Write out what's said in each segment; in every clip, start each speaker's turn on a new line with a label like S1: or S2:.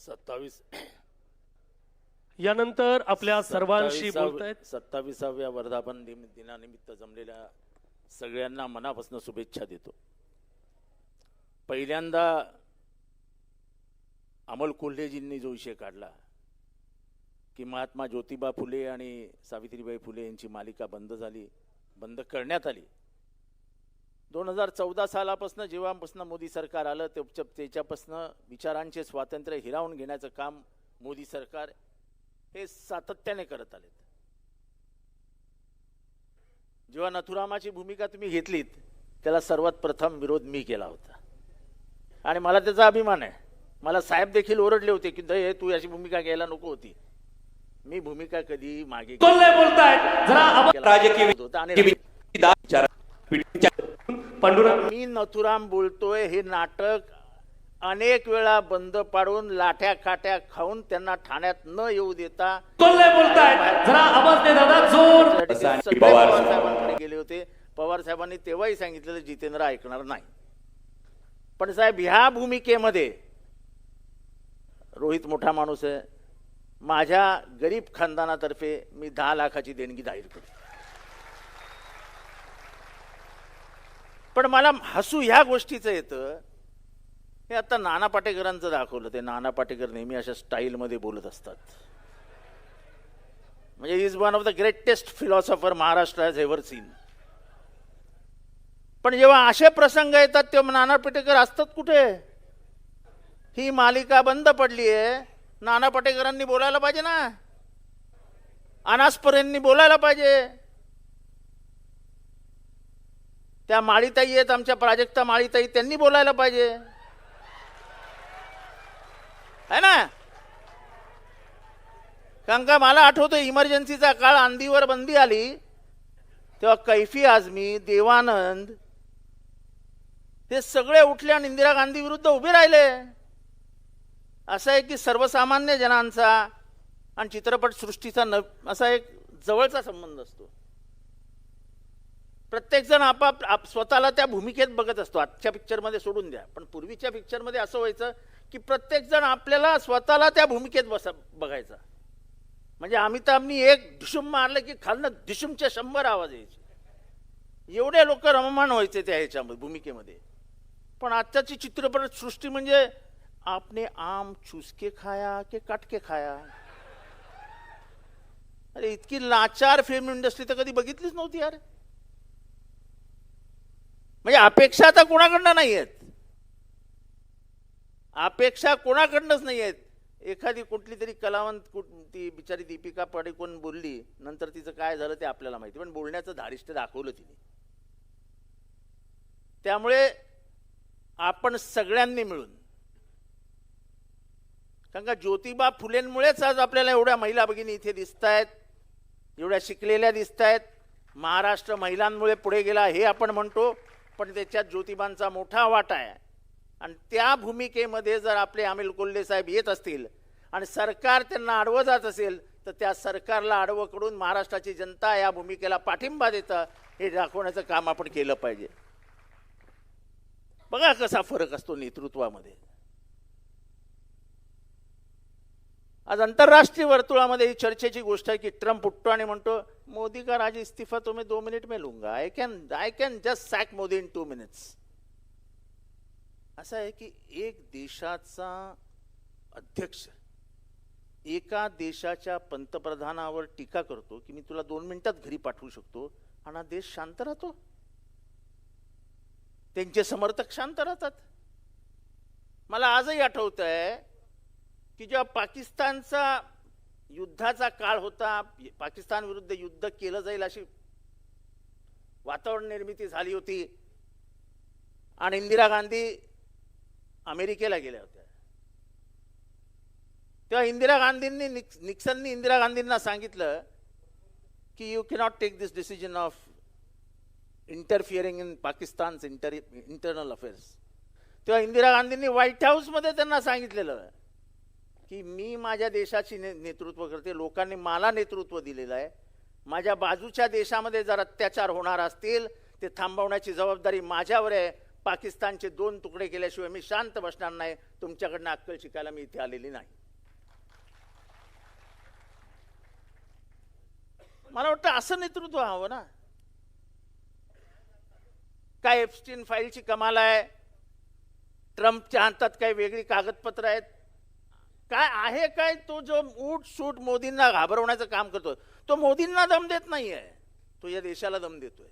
S1: 27
S2: यानंतर आपल्या सर्वांशी बोलतायत
S1: 27व्या वर्धापन दिनानिमित्त जमलेल्या सगळ्यांना मनापासून शुभेच्छा देतो। पहिल्यांदा अमोल कोल्हेजींनी जो विषय काढला की महात्मा ज्योतिबा फुले आणि सावित्रीबाई फुले यांची मालिका बंद करण्यात आली। 2014 सालापासून जेव्हापासून मोदी सरकार आलं त्याच्यापासून विचारांचे स्वातंत्र्य हिरावून घेण्याचं काम मोदी सरकार हे सातत्याने करत आले। जेव्हा नथुरामाची भूमिका तुम्ही घेतलीत त्याला सर्वात प्रथम विरोध मी केला होता आणि मला त्याचा अभिमान आहे। मला साहेब देखील ओरडले होते की दे तू अशी भूमिका घ्यायला नको होती। मी भूमिका कधी मागे मी नथुराम बोलतोय हे नाटक अनेक वेळा बंद पाडून लाठ्या काट्या खाऊन त्यांना ठाण्यात न येऊ देता पवार साहेबांकडे गेले होते। पवार साहेबांनी तेव्हाही सांगितलेलं जितेंद्र ऐकणार नाही। पण साहेब ह्या भूमिकेमध्ये रोहित मोठा माणूस आहे। माझ्या गरीब खानदानातर्फे मी 10 लाखाची देणगी जाहीर करतो। पण मला हसू ह्या गोष्टीचं येतं हे आता नाना पाटेकरांचं दाखवलं। ते नाना पाटेकर नेहमी अशा स्टाईलमध्ये बोलत असतात। म्हणजे he is one of the greatest philosopher Maharashtra has ever seen. पण जेव्हा असे प्रसंग येतात तेव्हा नाना पाटेकर असतात कुठे? ही मालिका बंद पडली आहे। नाना पाटेकरांनी बोलायला पाहिजे ना, अनासपुरेंनी बोलायला पाहिजे। त्या माळीताई आहेत आमच्या प्राजक्ता माळीताई, त्यांनी बोलायला पाहिजे है ना। कारण का मला आठवतं इमर्जन्सीचा काळ आंधीवर बंदी आली तेव्हा कैफी आझमी, देवानंद ते सगळे उठले आणि इंदिरा गांधी विरुद्ध उभे राहिले। असं आहे की सर्वसामान्य जनांचा आणि चित्रपट सृष्टीचा असा एक जवळचा संबंध असतो। प्रत्येक जण स्वतःला त्या भूमिकेत बघत असतो। आजच्या पिक्चरमध्ये सोडून द्या, पण पूर्वीच्या पिक्चरमध्ये असं व्हायचं की प्रत्येक जण आपल्याला स्वतःला त्या भूमिकेत बघायचा। म्हणजे अमिताभनी एक ढिशुम मारलं की खालनं ढिशुमचे 100 आवाज यायचे। एवढे लोक रममाण व्हायचे त्या ह्याच्यामध्ये भूमिकेमध्ये। पण आजच्याची चित्रपट सृष्टी म्हणजे आपने आम चूस के खाया के काट के खाया। अरे इतकी लाचार फिल्म इंडस्ट्री तर कधी बघितलीच नव्हती यार। म्हणजे अपेक्षा आता कोणाकडनं नाही आहेत, अपेक्षा कोणाकडनंच नाही आहेत। एखादी कुठली तरी कलावंत ती बिचारी दीपिका पाडुकोन बोलली, नंतर तिचं काय झालं ते आपल्याला माहिती, पण बोलण्याचं धारिष्ट्य दाखवलं तिने। त्यामुळे आपण सगळ्यांनी मिळून, कारण का ज्योतिबा फुलेंमुळेच आज आपल्याला एवढ्या महिला भगिनी इथे दिसत आहेत, एवढ्या शिकलेल्या दिसत आहेत। महाराष्ट्र महिलांमुळे पुढे गेला हे आपण म्हणतो, पण त्याच्यात ज्योतिबांचा मोठा वाटा आहे। आणि त्या भूमिकेमध्ये जर आपले अमोल कोल्हे साहेब येत असतील आणि सरकार त्यांना अडवं जात असेल तर त्या सरकारला आडवं करून महाराष्ट्राची जनता या भूमिकेला पाठिंबा देतं हे दाखवण्याचं काम आपण केलं पाहिजे। बघा कसा फरक असतो नेतृत्वामध्ये। आज आंतरराष्ट्रीय वर्तुळामध्ये ही चर्चेची गोष्ट आहे की ट्रम्प उठतो आणि म्हणतो मोदी का राज इस्तीफा तो मैं 2 मिनिट में लूंगा। I can just sack Modi in 2 minutes. असं आहे की एक देशाचा अध्यक्ष एका देशाच्या पंतप्रधानावर टीका करतो की मी तुला 2 मिनिटात घरी पाठवू शकतो आणि हा देश शांत राहतो, त्यांचे समर्थक शांत राहतात। मला आजही आठवत आहे की जेव्हा पाकिस्तानचा युद्धाचा काळ होता, पाकिस्तान विरुद्ध युद्ध केलं जाईल अशी वातावरण निर्मिती झाली होती आणि इंदिरा गांधी अमेरिकेला गेल्या होत्या, तेव्हा निक्सननी इंदिरा गांधींना सांगितलं की you cannot take this decision of interfering in Pakistan's internal affairs. तेव्हा इंदिरा गांधींनी व्हाईट हाऊसमध्ये त्यांना सांगितलेलं की मी माझ्या देशाची नेतृत्व करते, लोकांनी मला नेतृत्व दिलेलं आहे, माझ्या बाजूच्या देशामध्ये जर अत्याचार होणार असतील ते थांबवण्याची जबाबदारी माझ्यावर आहे, पाकिस्तानचे 2 तुकडे केल्याशिवाय मी शांत बसणार नाही. तुमच्याकडनं अक्कल शिकायला मी इथे आलेली नाही. मला वाटतं असं नेतृत्व हवं ना. काय एप्स्टीन फाईलची कमाल आहे, ट्रम्पच्या हातात काही वेगळी कागदपत्र आहेत, काय आहे काय? तो जो उठ सूट मोदींना घाबरवण्याचं काम करतोय, तो मोदींना दम देत नाहीये, तो या देशाला दम देतोय.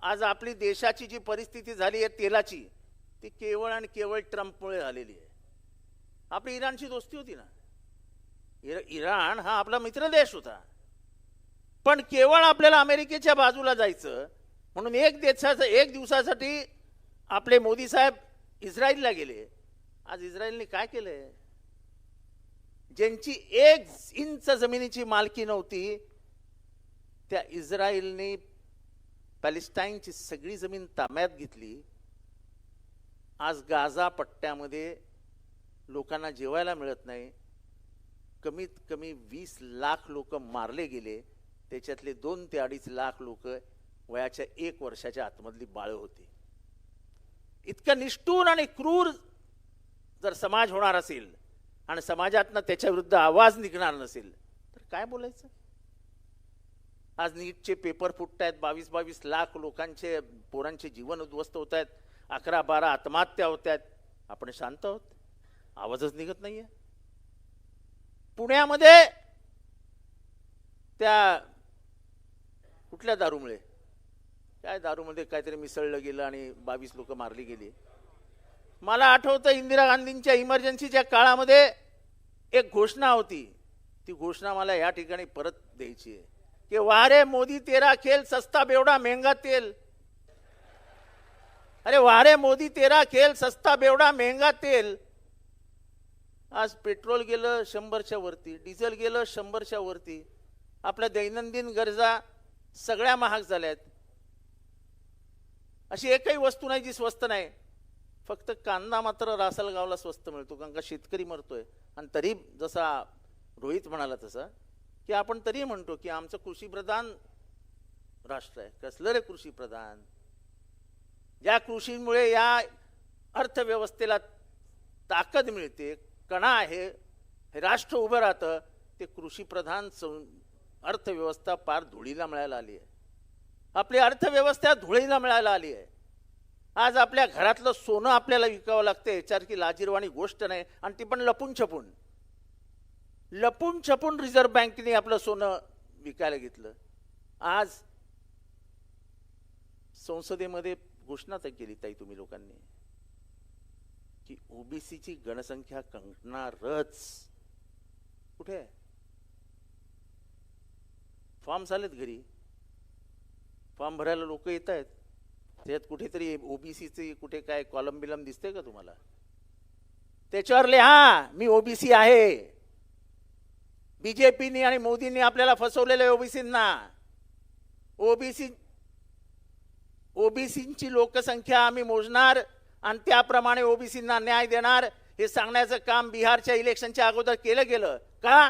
S1: आज आपली देशाची जी परिस्थिती झाली आहे तेलाची, ती केवळ आणि केवळ ट्रम्पमुळे झालेली आहे. आपली इराणची दोस्ती होती ना, इराण हा आपला मित्र देश होता, पण केवळ आपल्याला अमेरिकेच्या बाजूला जायचं म्हणून एक दिवसासाठी आपले मोदी साहेब इस्रायलला गेले. आज इस्रायलने काय केलंय? ज्यांची 1 इंच जमिनीची मालकी नव्हती त्या इस्रायलने पॅलेस्टाईनची सगळी जमीन ताब्यात घेतली. आज गाझा पट्ट्यामध्ये लोकांना जेवायला मिळत नाही. कमीत कमी 20 लाख लोक मारले गेले. त्याच्यातले 2 ते 2.5 लाख लोक वयाच्या 1 वर्षाच्या आतमधली बाळ होती. इतका निष्ठुर आणि क्रूर जर समाज होणार असेल आणि समाजातनं त्याच्या विरुद्ध आवाज निघणार नसेल तर काय बोलायचं? आज नीटचे पेपर फुटत आहेत, 22 लाख लोकांचे पोरांचे जीवन उद्ध्वस्त होत आहेत, 11-12 आत्महत्या होत आहेत. आपण शांत आहोत? आवाजच निघत नाहीये. पुण्यामध्ये त्या कुठल्या दारूमुळे, काय दारूमध्ये काहीतरी मिसळलं गेलं आणि 22 लोक मारली गेली. मला आठवतं इंदिरा गांधींच्या इमर्जन्सीच्या काळामध्ये एक घोषणा होती. ती घोषणा मला या ठिकाणी परत द्यायची आहे की वारे मोदी तेरा खेल सस्ता बेवडा महंगा तेल. अरे वारे मोदी तेरा खेल सस्ता बेवडा महंगा तेल. आज पेट्रोल गेलं 100च्या वरती, डिझेल गेलं 100च्या वरती. आपल्या दैनंदिन गरजा सगळ्या महाग झाल्यात. अशी एकही वस्तू नाही जी स्वस्त नाही. फक्त कांदा मात्र रासलगावला स्वस्त मिळतो, कारण का शेतकरी मरतोय. आणि तरी जसा रोहित म्हणाला तसा की आपण तरी म्हणतो की आमचं कृषीप्रधान राष्ट्र आहे. कसलं रे कृषीप्रधान? ज्या कृषीमुळे या अर्थव्यवस्थेला ताकद मिळते, कणा आहे, हे राष्ट्र उभं राहतं, ते कृषीप्रधान अर्थव्यवस्था पार धुळीला मिळायला आली आहे. आपली अर्थव्यवस्था धुळीला मिळायला आली आहे. आज आपल्या घरातलं सोनं आपल्याला विकावं लागतं, याच्यासारखी लाजिरवाणी गोष्ट नाही. आणि ती पण लपून छपून रिझर्व्ह बँकेने आपलं सोनं विकायला घेतलं. आज संसदेमध्ये घोषणा तर केली ताई तुम्ही लोकांनी की ओबीसीची गणसंख्या कंकणारच. कुठे आहे? फॉर्म झालेत घरी, फॉर्म भरायला लोक येत आहेत. त्याच्यात कुठेतरी ओबीसीचे कुठे काय कॉलम बिलम दिसते का तुम्हाला? त्याच्यावर लिहा मी ओबीसी आहे. बीजेपीनी आणि मोदींनी आपल्याला फसवलेलं आहे ओबीसींना. ओबीसींची लोकसंख्या आम्ही मोजणार आणि त्याप्रमाणे ओबीसींना न्याय देणार हे सांगण्याचं काम बिहारच्या इलेक्शनच्या अगोदर केलं गेलं. का?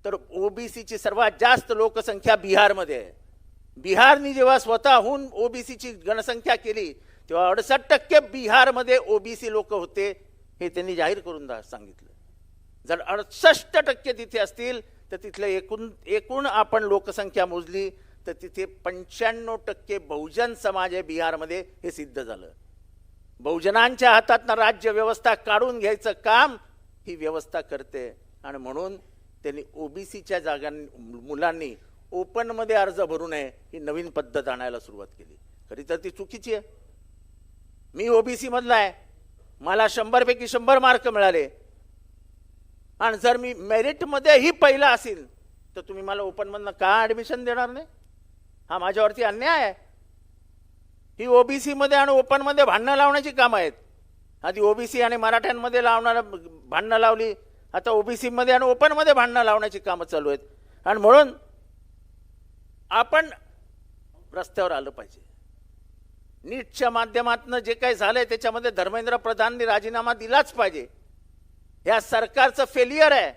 S1: तर ओबीसीची सर्वात जास्त लोकसंख्या बिहारमध्ये आहे. बिहारनी जेव्हा स्वतःहून ओबीसीची गणसंख्या केली तेव्हा 68% बिहारमध्ये ओबीसी लोक होते, हे त्यांनी जाहीर करून सांगितलं. जर 68% तिथे असतील तर तिथले एकूण आपण लोकसंख्या मोजली तर तिथे 95% बहुजन समाज आहे बिहारमध्ये, हे सिद्ध झालं. बहुजनांच्या हातातनं राज्य व्यवस्था काढून घ्यायचं काम ही व्यवस्था करते. आणि म्हणून त्यांनी ओबीसीच्या मुलांनी ओपन मध्ये अर्ज भरू नये ही नवीन पद्धत आणायला सुरुवात केली. खरी तर ती चुकीची आहे. मी ओबीसी मधला आहे, मला 100 पैकी 100 मार्क मिळाले आणि जर मी मेरिट मध्येही पहिला असेल तर तुम्ही मला ओपन मधनं का ऍडमिशन देणार नाही? हा माझ्यावरती अन्याय आहे. ही ओबीसी मध्ये आणि ओपन मध्ये भांडणं लावण्याची कामं आहेत. आधी ओबीसी आणि मराठ्यांमध्ये भांडणं लावली, आता ओबीसी मध्ये आणि ओपन मध्ये भांडणं लावण्याची कामं चालू आहेत. आणि म्हणून आपण रस्त्यावर आलं पाहिजे. नीटच्या माध्यमातून जे काही झालंय त्याच्यामध्ये धर्मेंद्र प्रधाननी राजीनामा दिलाच पाहिजे. या सरकारचं फेलियर आहे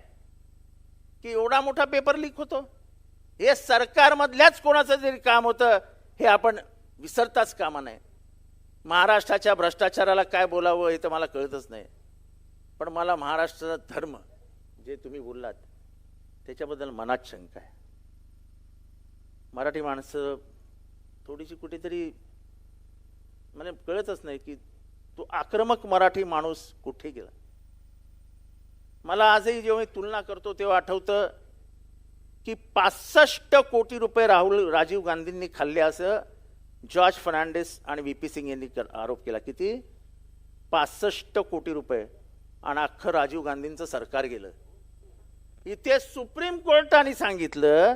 S1: की एवढा मोठा पेपर लीक होतो. हे सरकारमधल्याच कोणाचं जरी काम होतं हे आपण विसरताच कामा नये. महाराष्ट्राच्या भ्रष्टाचाराला काय बोलावं हे तर मला कळतच नाही. पण मला महाराष्ट्राचा धर्म जे तुम्ही बोललात त्याच्याबद्दल मनात शंका आहे. मराठी माणसं थोडीशी कुठेतरी मला कळतच नाही की तो आक्रमक मराठी माणूस कुठे गेला. मला आजही जेव्हा मी तुलना करतो तेव्हा आठवतं की 65 कोटी रुपये राजीव गांधींनी खाल्ले असं जॉर्ज फर्नांडिस आणि व्ही पी सिंग यांनी आरोप केला. किती? 65 कोटी रुपये. आणि अख्खं राजीव गांधींचं सरकार गेलं. इथे सुप्रीम कोर्टाने सांगितलं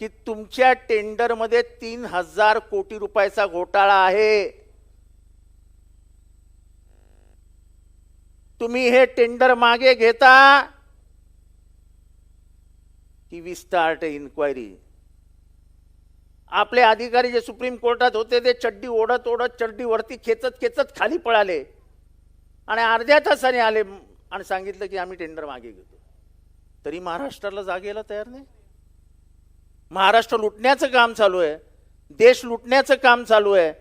S1: की तुमच्या टेंडरमध्ये 3000 कोटी रुपयाचा घोटाळा आहे. तुम्ही हे टेंडर मागे घेता की वी स्टार्ट इन्क्वायरी. आपले अधिकारी जे सुप्रीम कोर्टात होते ते चड्डी ओढत ओढत चड्डी वरती खेचत खेचत खाली पळाले आणि अर्ध्या तासाने आले आणि सांगितलं की आम्ही टेंडर मागे घेतो. तरी महाराष्ट्राला जागेला तयार नाही. महाराष्ट्र लुटण्याचं काम चालू आहे, देश लुटण्याचं काम चालू आहे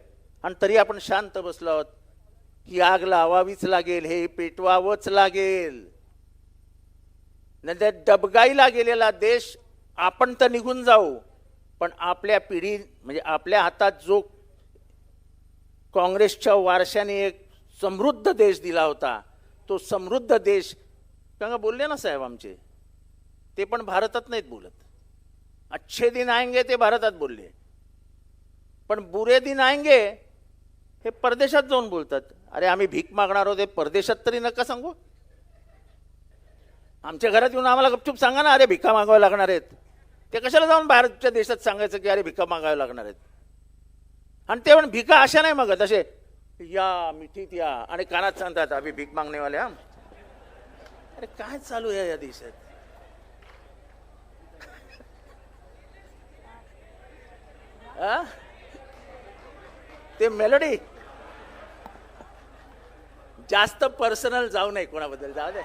S1: आणि तरी आपण शांत बसलो आहोत की आग लावावीच लागेल, हे पेटवावंच लागेल. नाही डबगाईला गेलेला देश आपण तर निघून जाऊ, पण आपल्या पिढी म्हणजे आपल्या हातात जो काँग्रेसच्या वारशाने एक समृद्ध देश दिला होता, तो समृद्ध देश का बोलले ना साहेब आमचे, ते पण भारतात नाहीत बोलत. अच्छे दिन आएंगे ते भारतात बोलले, पण बुरे दिन आएंगे हे परदेशात जाऊन बोलतात. अरे आम्ही भीक मागणार होते परदेशात, तरी नका सांगू. आमच्या घरात येऊन आम्हाला गपचूप सांगा ना, अरे भिका मागाव्या लागणार आहेत. ते कशाला जाऊन बाहेरच्या देशात सांगायचं की अरे भिका मागाव्या लागणार आहेत. आणि ते पण भिका अशा नाही मागत, असे या मिठीत या आणि कानात सांगतात आम्ही भीक मागणे वाले. हा अरे काय चालू आहे या देशात? ते मेलोडी जास्त पर्सनल जाऊ नये कोणाबद्दल. जाऊ दे,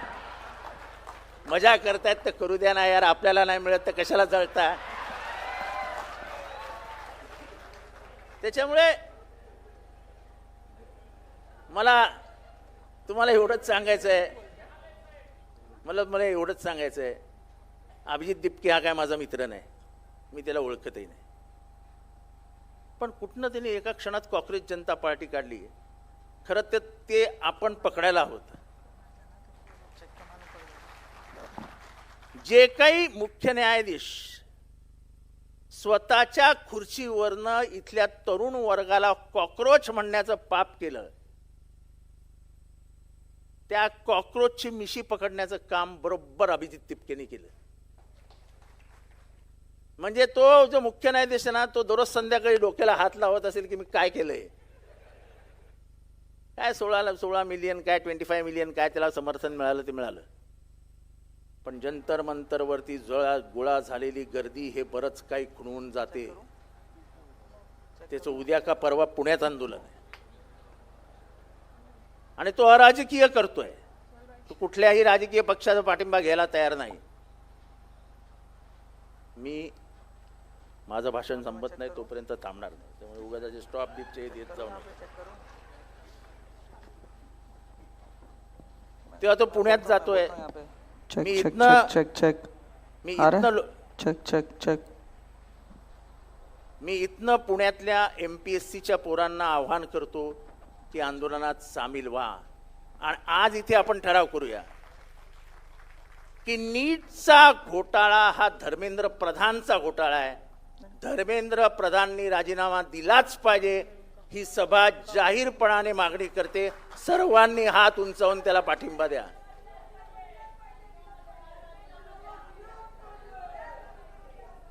S1: मजा करतायत तर करू द्या ना यार. आपल्याला नाही मिळत तर कशाला जळता. त्याच्यामुळे मला तुम्हाला एवढंच सांगायचं आहे, मला एवढंच सांगायचं आहे, अभिजित दिपके हा काय माझा मित्र नाही, मी त्याला ओळखतही नाही. पण कुठनं त्यांनी एका क्षणात काँग्रेस जनता पार्टी काढली. खरं तर ते आपण पकडायला हवं. जे काही मुख्य न्यायाधीश स्वतःच्या खुर्चीवरनं इथल्या तरुण वर्गाला कॉक्रोच म्हणण्याचं पाप केलं, त्या कॉक्रोचची मिशी पकडण्याचं काम बरोबर अभिजित तिपकेने केलं. म्हणजे तो जो मुख्य न्यायाधीश आहे ना, तो दररोज संध्याकाळी डोक्याला हात लावत असेल की मी काय केलंय, काय 16 मिलियन काय 25 मिलियन काय त्याला समर्थन मिळालं ते मिळालं. पण जंतर मंतरवरती गोळा झालेली गर्दी हे बरंच काही खुणवून जाते. त्याचं उद्या का परवा पुण्यात आंदोलन आहे आणि तो अराजकीय करतोय. तो कुठल्याही राजकीय पक्षाचा पाठिंबा घ्यायला तयार नाही. मी माझं भाषण संपत नाही तोपर्यंत थांबणार नाही. त्यामुळे उगाच स्टॉप बीपचे देत जाऊ नका. तेव्हा तो पुण्यात जातोय. मी इथनं पुण्यातल्या MPSCच्या पोरांना आव्हान करतो की आंदोलनात सामील व्हा. आणि आज इथे आपण ठराव करूया की नीटचा घोटाळा हा धर्मेंद्र प्रधानचा घोटाळा आहे. धर्मेंद्र प्रधाननी राजीनामा दिलाच पाहिजे, ही सभा जाहीरपणाने मागणी करते. सर्वांनी हात उंचावून त्याला पाठिंबा द्या.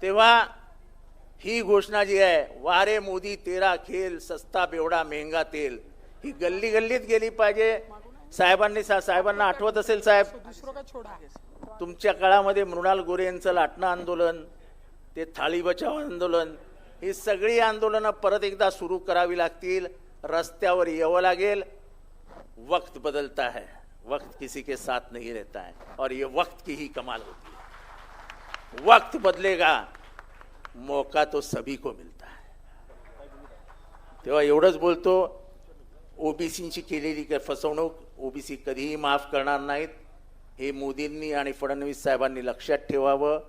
S1: तेव्हा ही घोषणा जी आहे, वारे मोदी तेरा खेल सस्ता बेवडा महंगा तेल, ही गल्ली गल्लीत गेली पाहिजे. साहेबांना आठवत असेल साहेब, तुमच्या काळामध्ये मृणाल गोरे यांचं लाटणं आंदोलन, ते थाळी बचाव आंदोलन, ही सगळी आंदोलनं परत एकदा सुरू करावी लागतील. रस्त्यावर यावं लागेल. वक्त बदलता है, वक्त किसी के साथ नहीं रहता है और ये वक्त की ही कमाल होती है. वक्त बदलेगा, मौका तो सभी को मिलता है. तेव्हा एवढंच बोलतो. ओबीसींची केलेली फसवणूक ओबीसी कधीही माफ करणार नाहीत. हे मोदींनी आणि फडणवीस साहेबांनी लक्षात ठेवावं.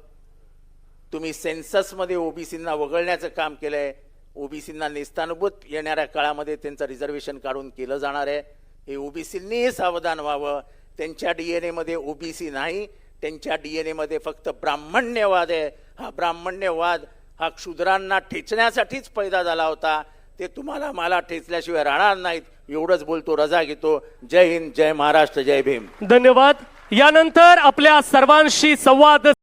S1: तुम्ही सेन्ससमध्ये ओबीसींना वगळण्याचं काम केलंय. ओबीसींना निस्तानुभूत येणाऱ्या काळामध्ये त्यांचं रिझर्वेशन काढून केलं जाणार आहे. हे ओबीसींनीही सावधान व्हावं. त्यांच्या DNA मध्ये ओबीसी नाही, त्यांच्या DNA मध्ये फक्त ब्राह्मण्यवाद आहे. हा ब्राह्मण्यवाद हा क्षुद्रांना ठेचण्यासाठीच पैदा झाला होता. ते तुम्हाला मला ठेचल्याशिवाय राहणार नाहीत. एवढंच बोलतो, रजा घेतो. जय हिंद, जय महाराष्ट्र, जय भीम.
S2: धन्यवाद. यानंतर आपल्या सर्वांशी संवाद